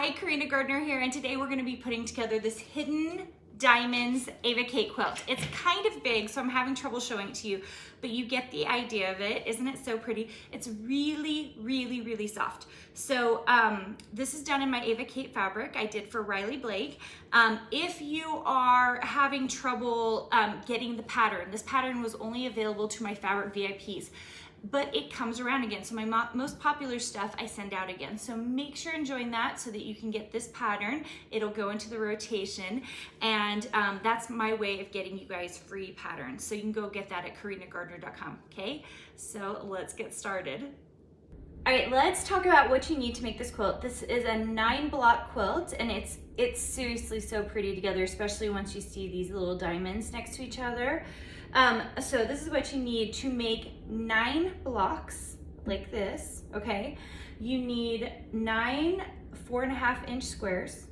Hi, Karina Gardner here, and today we're going to be putting together this Hidden Diamonds Ava Kate quilt. It's kind of big, so I'm having trouble showing it to you, but you get the idea of it. Isn't it so pretty? It's really, really, really soft. So this is done in my Ava Kate fabric I did for Riley Blake. If you are having trouble getting the pattern, this pattern was only available to my fabric VIPs. But it comes around again. So my most popular stuff I send out again. So make sure and join that so that you can get this pattern. It'll go into the rotation. And that's my way of getting you guys free patterns. So you can go get that at karinagardner.com, okay? So let's get started. All right, let's talk about what you need to make this quilt. This is a 9-block quilt, and it's seriously so pretty together, especially once you see these little diamonds next to each other. So this is what you need to make 9 blocks like this, okay? You need 9 4.5-inch squares,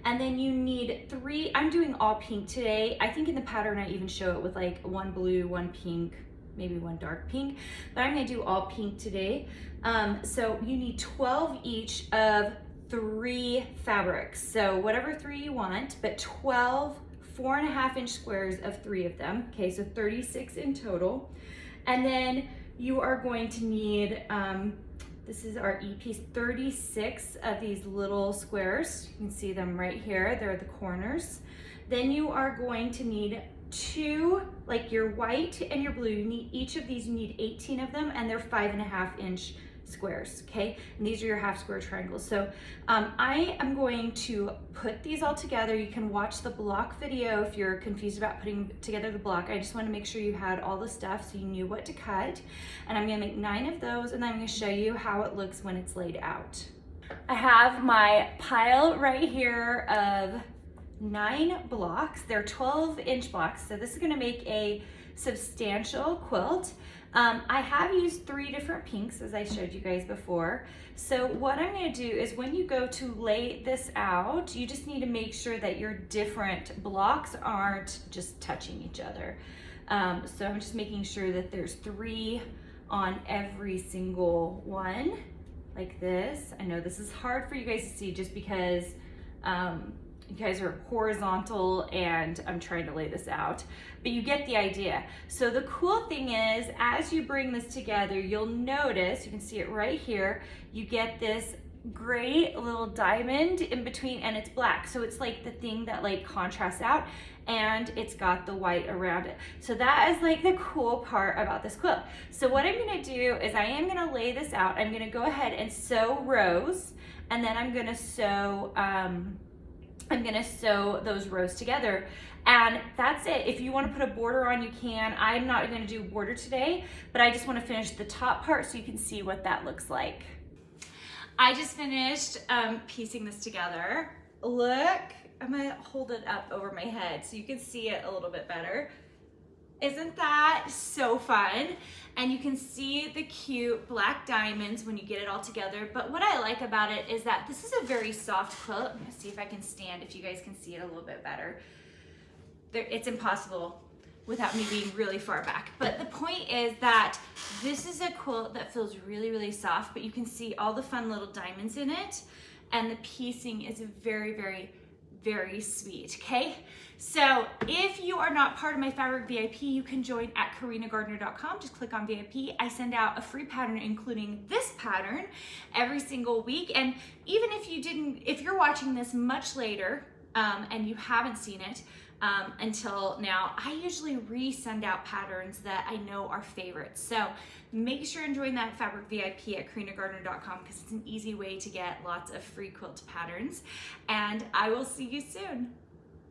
and then you need 3, I'm doing all pink today. I think in the pattern I even show it with like 1 blue, 1 pink, maybe 1 dark pink, but I'm gonna do all pink today. So you need 12 each of 3 fabrics. So whatever 3 you want, but 12 4.5-inch squares of 3 of them. Okay, so 36 in total. And then you are going to need, this is our E-piece, 36 of these little squares. You can see them right here. They're the corners. Then you are going to need 2, like your white and your blue. You need each of these, you need 18 of them, and they're 5.5-inch squares, okay? And these are your half square triangles. So I am going to put these all together. You can watch the block video if you're confused about putting together the block. I just want to make sure you had all the stuff so you knew what to cut. And I'm gonna make 9 of those, and then I'm gonna show you how it looks when it's laid out. I have my pile right here of 9 blocks. They're 12-inch blocks, so this is gonna make a substantial quilt. I have used 3 different pinks, as I showed you guys before. So what I'm gonna do is when you go to lay this out, you just need to make sure that your different blocks aren't just touching each other. So I'm just making sure that there's 3 on every single one, like this. I know this is hard for you guys to see just because you guys are horizontal and I'm trying to lay this out, but you get the idea. So the cool thing is, as you bring this together, you'll notice, you can see it right here, you get this great little diamond in between, and it's black. So it's like the thing that like contrasts out, and it's got the white around it. So that is like the cool part about this quilt. So what I'm gonna do is I am gonna lay this out. I'm gonna go ahead and sew rows, and then I'm gonna sew those rows together, and that's it. If you want to put a border on, you can. I'm not going to do a border today, but I just want to finish the top part so you can see what that looks like. I just finished piecing this together. Look, I'm going to hold it up over my head so you can see it a little bit better. Isn't that so fun? And you can see the cute black diamonds when you get it all together. But what I like about it is that this is a very soft quilt. I'm gonna see if I can stand, if you guys can see it a little bit better. It's impossible without me being really far back. But the point is that this is a quilt that feels really, really soft, but you can see all the fun little diamonds in it. And the piecing is very, very, very sweet, okay? So if you are not part of my fabric VIP, you can join at karinagardner.com. Just click on VIP. I send out a free pattern, including this pattern, every single week. And even if you're watching this much later and you haven't seen it until now, I usually resend out patterns that I know are favorites. So make sure and join that fabric VIP at karinagardner.com because it's an easy way to get lots of free quilt patterns. And I will see you soon.